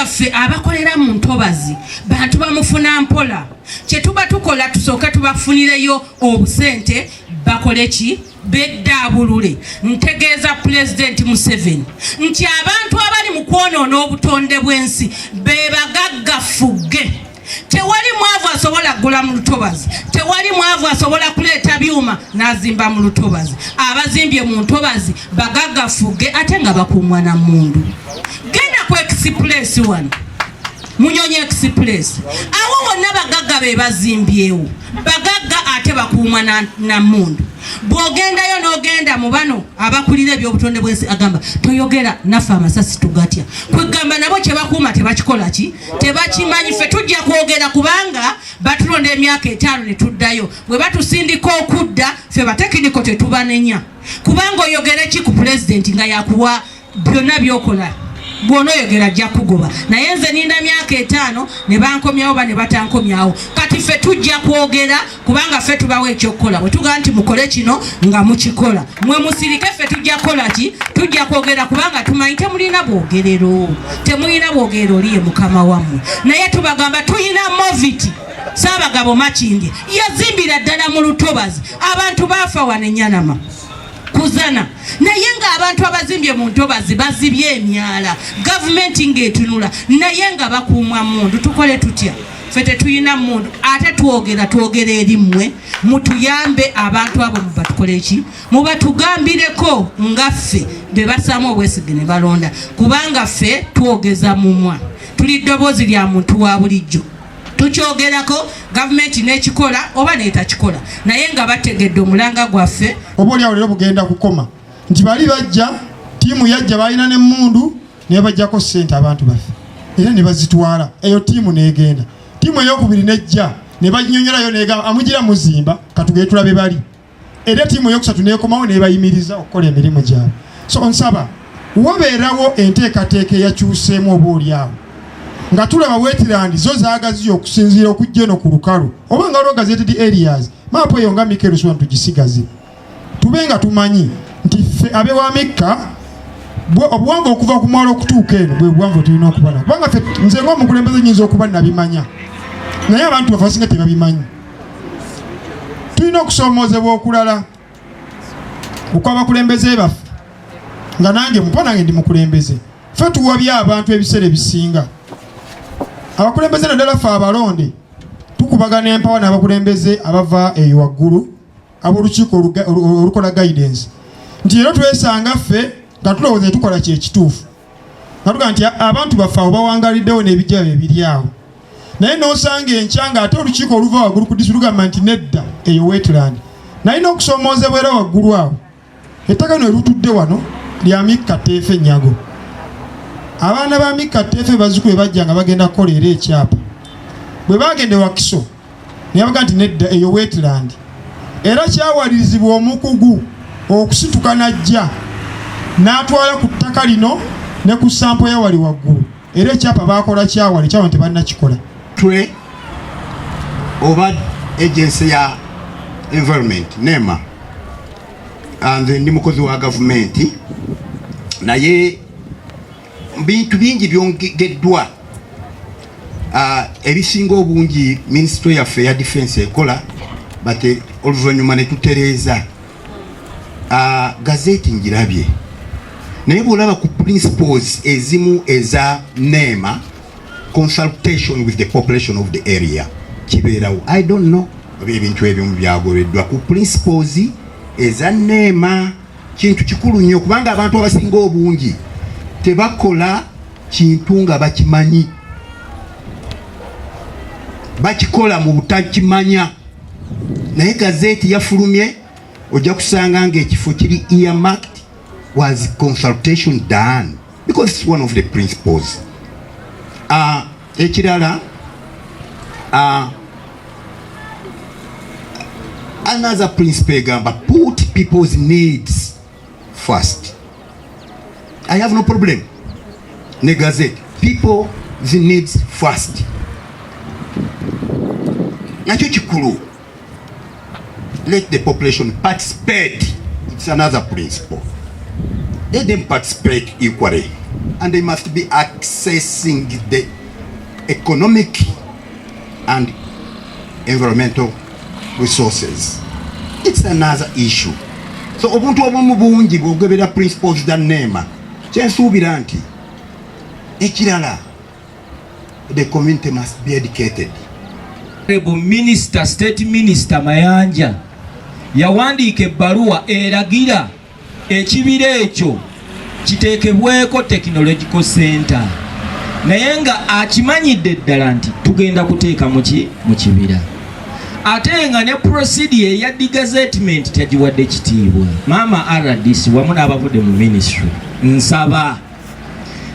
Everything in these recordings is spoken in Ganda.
ffe abakolera mu ntobazi bantu bamufuna mpola kye tuba tukola tusooke tubafunireyo obusente bakole ki beddaabulule. Ntegeeza Pulezidenti Museveni nti abantu abali mu kwonoona obutonde bw'ensi be bagaggafugge. Tewali mwavu asobola kugula mu lutobazi, tewali mwavu asobola kuleeta byuma n'azimba mu lutobazi. Abazimbye mu ntobazi bagaggafuge ate nga bakuumwa na mmundu. Genda ku Express wano, Munyonyi Express, awo wonna bagagga be bazimbyewo, bagagga ate bakuumwa na mmundu. Bw'ogendayo n'ogenda mu bano abakulira ebyobutonde bw'ensi agamba toyogera naffe amasasi tugatya. Kwegamba nabo kye bakuuma tebakikola ki, tebakimanyi. Ffe tujja kwogera kubanga batulonda emyaka 5 ne tuddayo. Bwe batusindika okudda ffe batekiniko tetubanenya. Kubanga oyogera ki ku Pulezidenti nga yakuwa byonna byokola, bw'onoyogera ajja kugoba. Naye nze ninda myaka 5 ne bankomyawo ba ne batankomyawo. Kati ffe tujja kwogera kubanga ffe tubawo ekyokukola. Bwe tugaa nti mukole kino nga mukikola, mwe musirike ffe tujja kukola ki, tujja kwogera kubanga tumanyi temulina bwogerero, temulina bwogerero oliye mukama wammwe. Naye tubagamba tuyina moviti Saabagabo Makindye yazimbira ddala mu lutobazi, abantu baafa wano Enyanama kuzana. Naye nga abantu abazimbye mu ntobazi bazibye emyala, gavumenti ng'etunula, naye nga bakuumwa mmundu. Tukole tutya? Ffe tetuyina mmundu. Ate twogera eri mmwe mutuyambe abantu abo mubatukole eki, mubatugambireko nga ffe be basaamu obwesige ne balonda, kubanga ffe twogeza mumwa, tuli ddoboozi lya muntu wa bulijjo. Tukyogerako gavumenti n'ekikola oba n'etakikola, naye nga bategedde omulanga gwaffe. Oba oli awo leero bugenda kukoma nti bali bajja, tiimu yajja balina n'emmundu ne bajjako ssente abantu baffe era ne bazitwala. Eyo tiimu n'egenda. Tiimu ey'okubiri nejja ne baginyonyolayo n'egamba amugira muzimba katugere tulabe bali. Era tiimu ey'okusatu n'ekomawo n'ebayimiriza okukola emirimu gyabwe. So nsaba wabeerawo enteekateeka eyakyuseemu oba oli awo nga tulaba Wetland zo zaagaziyo okusinziira okujja eno ku lukalu oba nga waliwo gazetted areas maapo eyo nga Mikel Swan tugisigaze, tube nga tumanyi nti ffe ab'ewamikka obuwanvu okuva ku mwalo okutuuka eno bwe buwanvu tulina okuba nabwo. Kubanga ffe nze ng'omukulembeze nyinza okuba nabimanya naye abantu bafe abasinga tebabimanyi. Tulina okusoomoozebwa okulala okw'abakulembeze baffe, nga nange mpa nange ndi mukulembeze. Ffe tuwabye abantu ebiseera ebisinga. Abakulembeze naddala ffe abalonde tukubagana empawa n'abakulembeze abava eyo waggulu ab'olukiiko olukola guidance nti era twesanga ffe nga tulowooza tukola kyekituufu, nga tugaa nti abantu baffe abo bawangaliddewo n'ebijjabo ebiri awo. Naye n'osanga enkya nga ate olukiiko oluva waggulu ku disitulikiti lugamba nti nedda eyo Wetland. Nalina okusoomoozebwa era waggulu awo ettaka lino erutudde wano lya Mikka Teefe Nyago. Abaana ba Mikka Teefe bazzukulu bajja nga bagenda kukola era ekyapa. Bwe bagende Wakiso ne baga nti nedda eyo Wetland. Era kyawalirizibwa omukugu okusituka najja n'atwala ku ttaka lino ne ku sampo ya wali waggulu. Era ekyapa bakola kyawali kyawali tebalina kikola. Twe oba agency ya environment NEMA nze ndi mukozi wa gavumenti, naye bintu bingi byongeddwa. Ebisinga obungi Ministry yaffe ya Defense ekola, bate oluvannyuma ne tutereeza. Gazeti ngirabye naye bw'olaba ku principles ezimu eza NEMA, consultation with the population of the area kibeerawo. I don't know ebintu ebimu byagobeddwa ku principles eza NEMA. Kintu kikulu nnyo kubanga abantu abasinga obungi tebakola kintu nga bakimanyi, bakikola mu butakimanya. Naye gazeti yafulumye ojja kusanga ng'ekifo kiri earmarked was consultation done because it's one of the principles. Ekirala another principle egamba put people's needs first. I have no problem ne gazette people's needs first. Nakyo kikulu. Let the population participate. It's another principle. Let them participate equally. and they must be accessing the economic and environmental resources. It's another issue. So obuntu obumu bungi bwogebera principles da NEMA kyensuubira nti ekirala, the community must be educated. Minister, State Minister Mayanja yawandiika ebbaluwa eragira ekibira ekyo kiteekebweko technological center, naye nga akimanyidde ddala nti tugenda kuteeka mu kibira, ate nga ne procedure ya gazettement tagiwadde kitiibwa. Maama RDC wamu n'abavudde mu ministry, nsaba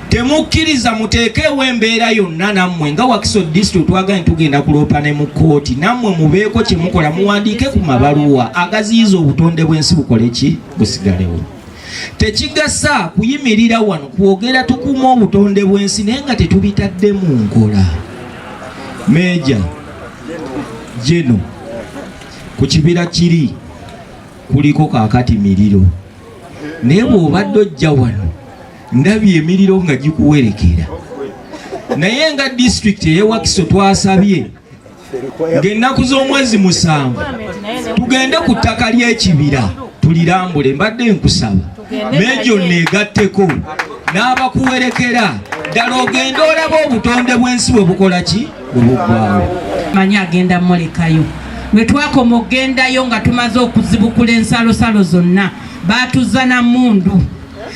temukkiriza muteekeewo embeera yonna nammwe nga Wakiso district twagala tugenda kuloopa ne mu kooti, nammwe mubeeko kye mukola, muwandiike ku mabaluwa agaziyiza obutonde bw'ensi bukole ki, busigalewo. Tekigasa kuyimirira wano kwogera tukuuma obutonde bw'ensi naye nga tetubitadde mu nkola. Meja Jeno ku kibira kiri kuliko kaakati miriro, naye bw'obadde ojja wano ndabye emiriro nga gikuwerekera, naye nga district y'e Wakiso twasabye ng'ennaku z'omwezi 7 tugende ku ttaka ly'ekibira tulirambule. Mbadde nkusaba Mejo neegatteko n'abakuwerekera ddala ogenda olaba obutonde bw'ensi bwe bukola ki, bwe buggwaawo. Manyi agenda mulekayo, bwe twakoma ogendayo nga tumaze okuzibukula ensalosalo zonna baatuzza na mmundu,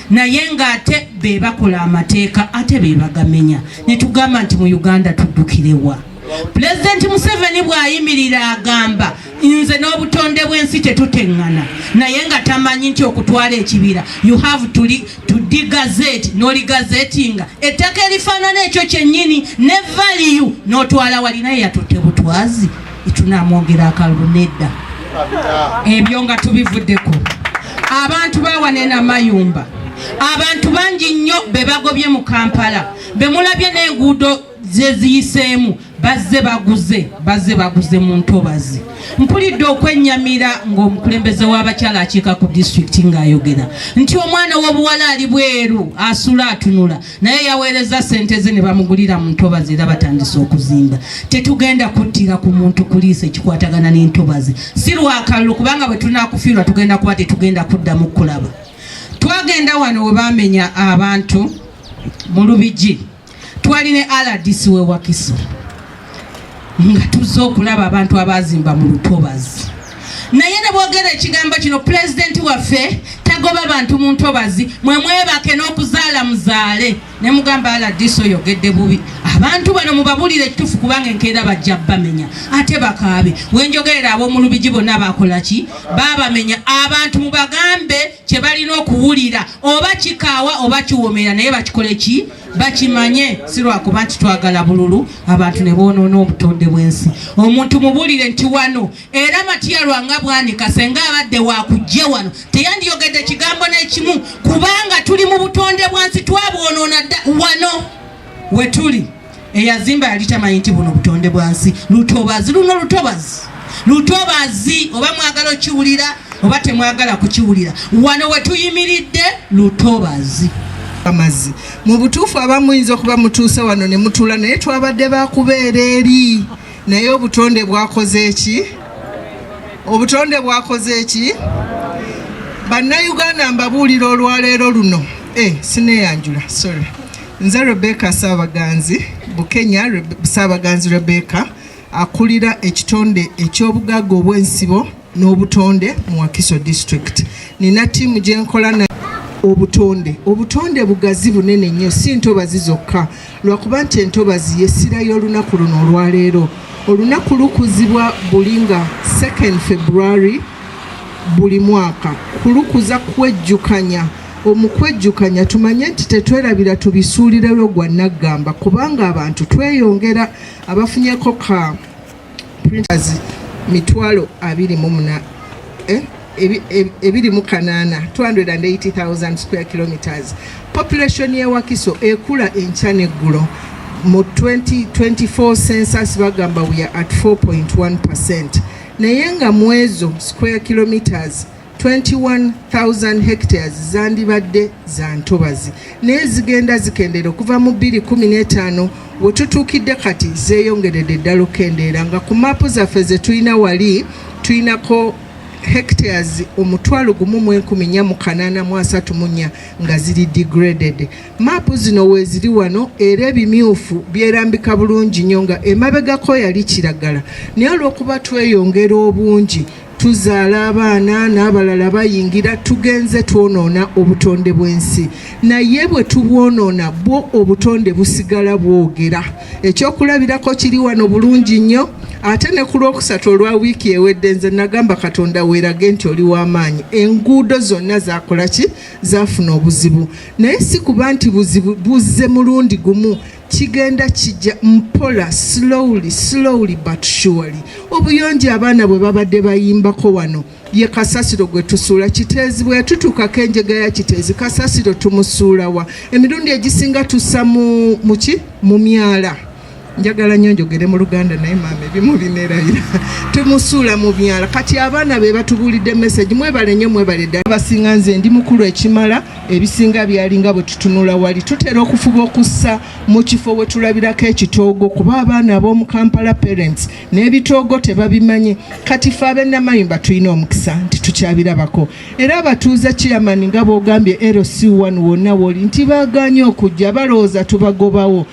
naye ng'ate be bakola amateeka ate be bagamenya, ne tugamba nti mu Uganda tuddukirewa. Pulezidenti Museveni bw'ayimirira agamba nze n'obutonde bw'ensi tetuteŋŋana, naye nga tamanyi nti okutwala ekibira you have to digazeti, n'oligazetinga ettaka erifaanana ekyo kyennyini ne value n'otwala wali, naye yatutte butwazi tunamwongera akalulu nedda. Ebyo nga tubivuddeko. Abantu bawanena mayumba, abantu bangi nnyo be bagobye mu Kampala, be mulabye n'enguudo zeziyiseemu bazze baguze mu Ntobazi. Mpulidde okwennyamira ng'omukulembeze w'abakyala akiika ku district ng'ayogera nti omwana w'obuwala ali bweru asula atunula, naye yaweereza sente ze ne bamugulira mu Ntobazi era batandise okuzimba. Tetugenda kuttira ku muntu kuliisa ekikwatagana n'Entobazi, si lwakalulu, kubanga bwe tunaakufiirwa tugenda kuba tetugenda kuddamu kulaba. Twagenda wano we baamenya abantu mu Lubigi, twali ne RDC we Wakiso nga tuzze okulaba abantu abazimba mu Lutobazi, naye ne boogera ekigambo kino pulezidenti waffe tagoba bantu mu Ntobazi, mwe mwebake n'okuzaala muzaale. Ne mugamba RDC oyogedde bubi, abantu bano mubabulire ekitufu kubanga enkeera bajja bamenya ate bakaabe. Wenjogerera ab'omu Lubigi bonna bakola ki, babamenya. Abantu mubagambe kye balina okuwulira, oba kikaawa oba kiwomera, naye bakikole ki, bakimanye, si lwakuba nti twagala bululu abantu ne boonoona obutonde bw'ensi. Omuntu mubulire nti wano era Matiya Lwanga bwanika senga abadde wakujje wano teyandiyogedde kigambo n'ekimu, kubanga tuli mu butonde bwansi twabwonoona wano we tuli. Eyazimba yali tamanyi nti buno butonde bwansi. Lutobazi luno Lutobazi oba mwagala okiwulira oba temwagala kukiwulira, wano we tuyimiridde Lutobazi. Amazzi mu butuufu abamu yinza okuba mutuuse wano ne mutula, naye twabadde bakubeera eri, naye obutonde bwakoze eki? Obutonde bwakoze eki? Bannayuganda mbabuulira olwaleero luno, sineeyanjula, sorry. Nze Rebecca Saabaganzi, Bukenya Saabaganzi Rebecca, akulira ekitonde eky'obugagga obw'ensibo n'obutonde mu Wakiso district. Nina ttiimu gye nkola na obutonde bugazi bunene nnyo, si Ntobazi zokka, lwakuba nti Entobazi yessira y'olunaku luno olwaleero. Olunaku lukuzibwa bulinga 2 February buli mwaka, kulukuza kwejjukanya. Omukwejjukanya tumanye nti tetwerabira tubisuulirewo gwa naggamba, kubanga abantu tweyongera. Abafunyeko ka printers 28,000 280,000 square kilometers. Population ye Wakiso ekula enkya neggulo. Mu 2024 census bagamba we are at 4.1%. Naye nga mwezo square kilometers 21,000 hectares zandibadde za ntobazi naye zigenda zikendera okuva mu 2015 we tutuukidde kati zeeyongeredde ddala okendeera nga ku maapu zaffe ze tulina wali tulinako hectares 1,484 nga ziri degraded. Maapu zino weeziri wano era ebimyufu byerambika bulungi nnyo nga emabegako yali kiragala naye olw'okuba tweyongera obungi tuzaala abaana n'abalala bayingira tugenze twonoona obutonde bw'ensi naye bwe tubwonoona bwo obutonde busigala bwogera. Ekyokulabirako kiri wano bulungi nnyo ate ne ku Lwokusatu olwa wiiki ewedde nze nagamba Katonda weerage nti oli w'amaanyi. Enguudo zonna zakola ki? Zaafuna obuzibu naye si kuba nti buzibu buzze mulundi gumu kigenda kijja mpola slowly but surely. Obuyonjo abaana bwe babadde bayimbako wano ye kasasiro gwe tusuula Kiteezi bwe yatutuukako enjega ya Kiteezi kasasiro tumusuulawa emirundi egisinga tussa mu myala. Njagala nnyo njogere mu Luganda naye maama ebimu bineerabira tumusuula mu myala. Kati abaana be batubuulidde message mwebale nnyo mwebale ddala abasinga nze ndi mukulu ekimala ebisinga byalinga bwe tutunula wali tutera okufuba okussa mu kifo we tulabirako ekitoogo kuba abaana ab'omu Kampala parents n'ebitoogo tebabimanye. Kati ffe ab'ennamayimba tulina omukisa nti tukyabirabako era abatuuze chairman nga boogambye LC1 wonna woli nti baaganye okujja balowooza tubagobawo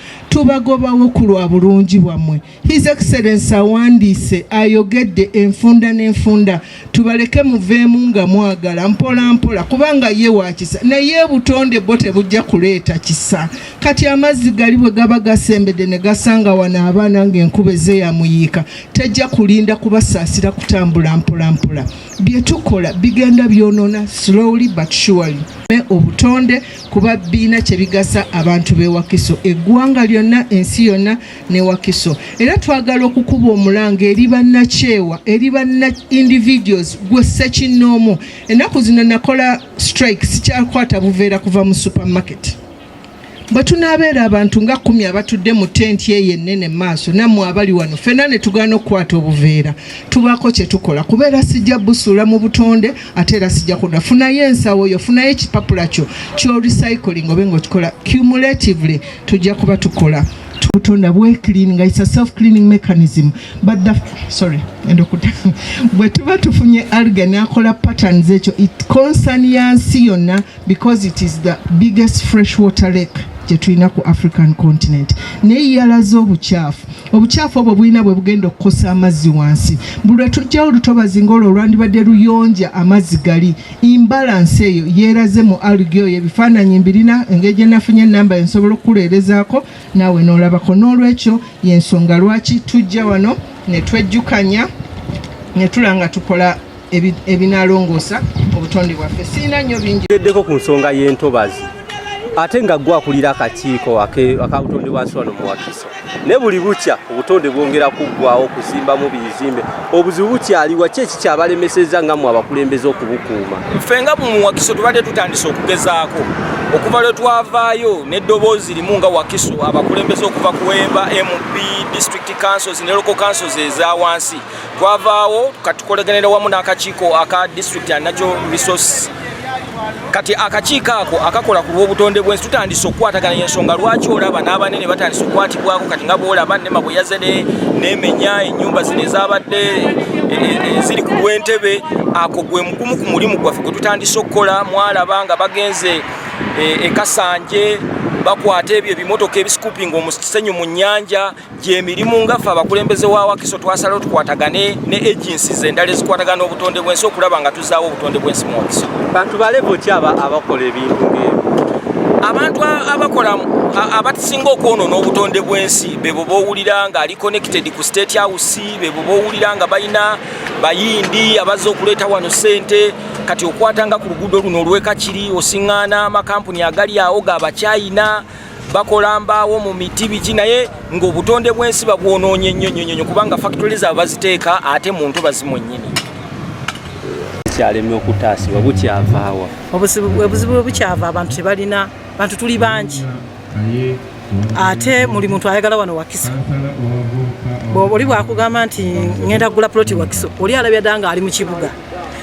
ku lwa bulungi bwammwe. His Excellency awandiise ayogedde enfunda n'enfunda tubaleke muveemu nga mwagala mpola mpola kubanga ye wakisa naye butonde bo tebujja kuleeta kisa. Kati amazzi gali bwe gaba gasembedde ne gasanga wano abaana ng'enkuba ezeeyamuyiika tejja kulinda kubasaasira kutambula mpola mpola. Bye tukola bigenda byonoona slowly but surely. Obutonde kuba biina kye bigasa abantu b'e Wakiso eggwanga lyonna ensi yonna ne Wakiso era twagala okukuba omulanga eri bannakyewa eri banna individuals gwe Ssekinnoomu. Ennaku zino nakola strike sikyakwata buveera kuva mu supermarket bwe tunaabeera abantu nga 10 abatudde mu tenti eyo ennene maaso nammwe abali wano ffenna ne tugaana okukwata obuveera tubaako kye tukola kubeera sijja busuula mu butonde ate era sijja kuda funayo ensawo yo funayo ekipapula kyo recycling obe ng'okikola cumulatively tujja kuba tukola tutonda bwe cleaning. It's a self-cleaning mechanism but bwe tuba tufunye alga n'akola patterns ekyo it concern yansi yonna because it is the biggest freshwater lake gye tulina ku African continent. Naye yalaze obucaafu obwo bulina bwe bugenda okukosa amazzi wansi. Buli lwe tujjawo lutobazi ng'olwo olwandibadde luyonja amazzi gali imbalance eyo yeeraze mu algae oyo. Ebifaananyi mbirina engeri gye nafunye ennamba ensobola okukuleerezaako naawe n'olabako. N'olwekyo y'ensonga lwaki tujja wano ne twejjukanya ne tulanga tukola ebinaalongoosa obutonde bwaffe. Siina nnyo bingi eddeko ku nsonga y'entobazi ate nga gwe akulira akakiiko akabutonde bwansi wano mu Wakiso ne buli bukya obutonde bwongera kuggwawo kuzimbamu bizimbe. Obuzibu bukyaliwa ki ekikyabalemesezza nga mu abakulembeze okubukuuma? Ffe nga mu Wakiso tubadde tutandise okugezaako okuva lwe twavaayo n'eddoboozi limu nga Wakiso abakulembeze okuva ku Wemba MP district councils ne local councils eza wansi twavaawo katukoleganira wamu n'akakiiko aka district and natural resource. Kati akakiiko ako akakola ku lw'obutonde bw'ensi tutandise okukwatagana ensonga lwaki olaba n'abanene batandise okukwatibwako kati nga bw'olaba ne Mabweyaze n'emenya ennyumba zino ezabadde ziri ku Lwentebe. Ako gwe mugumu ku mulimu gwaffe gwe tutandise okukola. Mwalaba nga bagenze e Kasanje bakwata ebyo ebimotoka ebiscooping omusenyu mu nnyanja gy'emirimu nga ffe abakulembeze wa Wakiso twasalawo tukwatagane ne agencies endala ezikwatagana obutonde bw'ensi okulaba nga tuzaawo obutonde bw'ensi mu Wakiso. Bantu balevo ki abakola ebintu ng'ebyo? Abantu abakola abasinga okwonoona obutonde bw'ensi bebo bowulira nga ali connected ku State House, bebo bowulira nga balina bayindi abazze okuleeta wano ssente. Kati okwatanga ku luguudo luno olw'Ekakiri osiŋŋaana amakampuni agali awo g'Abachina bakola mbaawo mu miti biki naye ng'obutonde bw'ensi babwonoonye nnyo kubanga factories abo baziteeka ate mu ntobazi mwennyini. Kyalemye okutaasibwa bukyavaawa? Obuzibu bukyava abantu tebalina bantu tuli bangi ate muli muntu ayagala wano Wakiso. Oli bwakugamba nti ngenda kugula ploti Wakiso oli alabya ddanga ali mu kibuga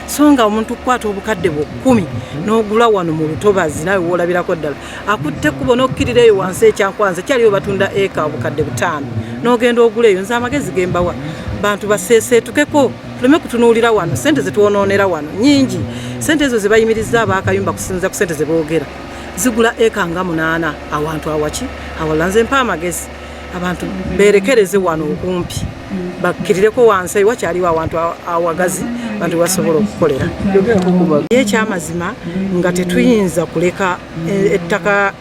so nga omuntu kwata obukadde bwo 10 n'ogula wano mu Lutobazi nawe wolabirako ddala akutte kubo n'okkirireyo wansi ekyankwanza kyaliyo batunda eka obukadde 5 n'ogenda oguleyo nze amagezi gembawa bantu baseeseetukeko tuleme kutunuulira wano sente zetuwonoonera wano nyingi sente ezo zebayimiriza abaakayumba kusinza ku sente zeboogera zigula eka nga 8 awantu awaki awalanze mpa amagezi abantu berekereze wano okumpi bakkirireko wansi wakyaliwo awantu awagazi bantu basobola okukolera ekyamazima nga tetuyinza kuleka ettaka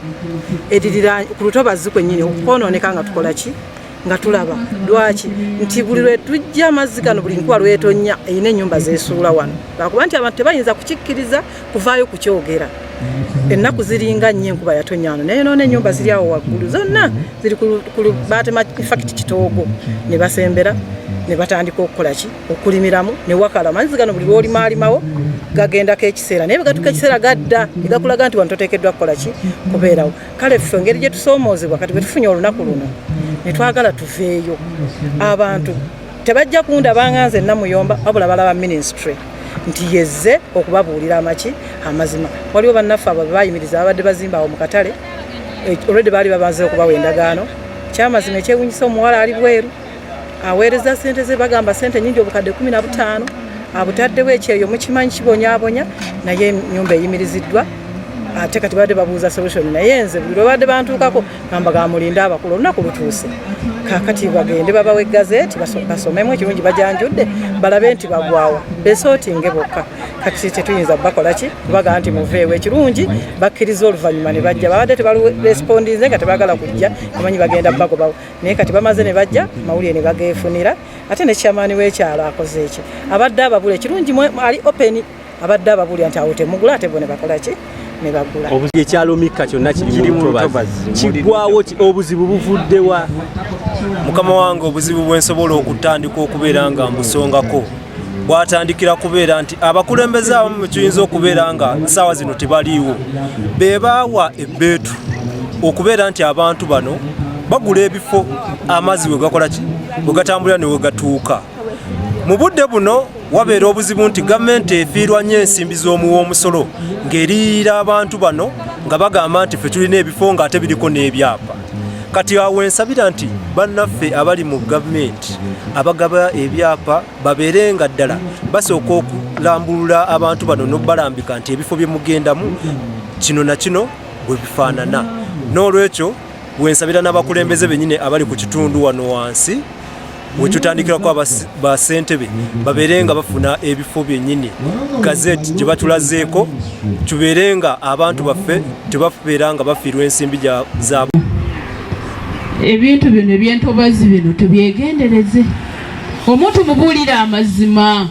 eririra ku Lutobazi kwennyini okwonooneka nga tukola ki nga tulaba lwaki nti buli lwe tujja amazzi gano buli nkuba lwetonya eyina ennyumba zeesuula wano lwakuba nti abantu tebayinza kukikkiriza kuvaayo kukyogera ennaku ziringa nnyo enkuba yatonya wano naye noona ennyumba ziri awo waggulu zonna ziri batema infact kitoogo ne basembera ne batandika okukola ki okulimiramu ne wakala amazzi gano buli lwolimaalimawo gagendako ekiseera naye bwegatuka ekiseera gadda negakulaga nti wano toteekeddwa kukola ki kubeerawo kale ffe engeri gye tusoomoozebwa kati bwe tufunye olunaku luno ne twagala tuveeyo abantu tebajja kundaba nga nze Namuyomba wabula balaba ministry nti yezze okubabuulira amaki amazima waliwo bannaffe abo bayimiriza abadde bazimba awo mu katale already baali babanze okubawa endagaano kyamazima ekyewunyisa omuwala ali bweru aweereza sente ze bagamba sente nyingi obukadde 15 abutaddewo ekyeyo mukimanyi kibonyaabonya naye ennyumba eyimiriziddwa ate kati badde babuuza solution naye nze buli lwe badde bantuukako gamba gamulinda abakulu olunaku lutuuse kakati bagende babawe gazeti basomemu ekirungi bajanjudde balabe nti bagwawa besootinge bokka kati tetuyinza bakola ki kubaga nti muveewo ekirungi bakkiriza oluvannyuma ne bajja babadde tebalespondinze nga tebagala kujja amanyi bagenda bagobawo naye kati bamaze ne bajja mawulire ne bageefunira ate ne kyamaani w'ekyalo akoze eki abadde ababula ekirungi ali open abadde ababulya nti awo temugula ate bo ne bakola ki ne bagula ekyalo Mikka kyonna kiri mu Lutobazi kiggwawo obuzibu buvuddewa mukama wange obuzibu bwensobola okutandika okubeera nga mbusongako bwatandikira kubeera nti abakulembeze abamu tuyinza okubeera nga ssaawa zino tebaliiwo bebaawa ebbeetu okubeera nti abantu bano bagula ebifo amazzi wegakola ki wegatambulira ne wegatuuka mu budde buno wabeera obuzibu nti gavumenti efiirwa nnyo ensimbi z'omuwoomusolo ng'eriira abantu bano nga bagamba nti ffe tulina ebifo ng'ate biriko n'ebyapa kati awo ensabira nti bannaffe abali mu gavumenti abagaba ebyapa babeere nga ddala basooka okulambulula abantu bano n'obalambika nti ebifo bye mugendamu kino na kino bwe bifaanana n'olwekyo bwensabira n'abakulembeze bennyini abali ku kitundu wano wansi wetutandikirako basentebe babeere nga bafuna ebifo byennyini gazeti gye batulazeeko tubeere nga abantu baffe tebabeera nga bafiirwa ensimbi zaabo ebintu bino ebyentobazi bino tubyegendereze omuntu mubuulira amazima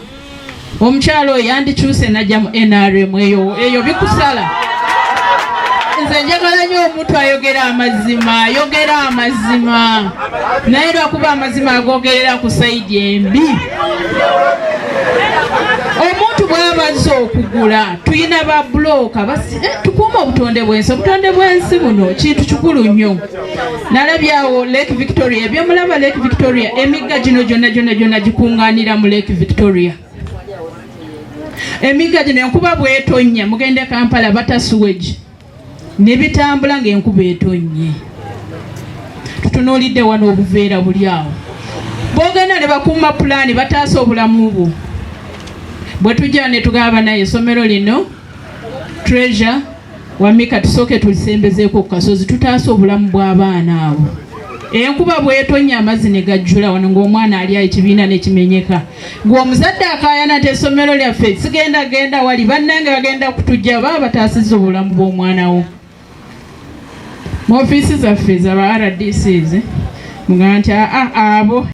omukyalo oyo yandikyuse najja mu NRM eyo bikusala nze njagala nnyo omuntu ayogera amazima naye lwakuba amazima agogerera ku sayidi embi omuntu bw'abazze okugula tuyina ba buloka tukuuma obutonde bw'ensi buno kintu kikulu nnyo nalabyawo Lake Victoria ebyomulaba Lake Victoria emigga gino gyonna gikuŋŋaanira mu Lake Victoria emigga gino enkuba bw'etonnya mugende Kampala batasuweji ne bitambula ng'enkuba etonnye tutunuulidde wano obuveera buli awo boogenda ne bakuuma pulaani bataasa obulamu bwo bwe tujja ne tugaba naye essomero lino Treasure Wamika tusooke tulisembezeeko ku kasozi tutaasa obulamu bw'abaana abo enkuba bw'etonnya amazzi ne gajjula wano ng'omwana ali ekibiina n'ekimenyeka ng'omuzadde akaayana nti essomero lyaffe sigenda wali bannange bagenda kutujja baba bataasizza obulamu bw'omwana wo mu ofiisi zaffe z'aba RDCs mugamba nti abo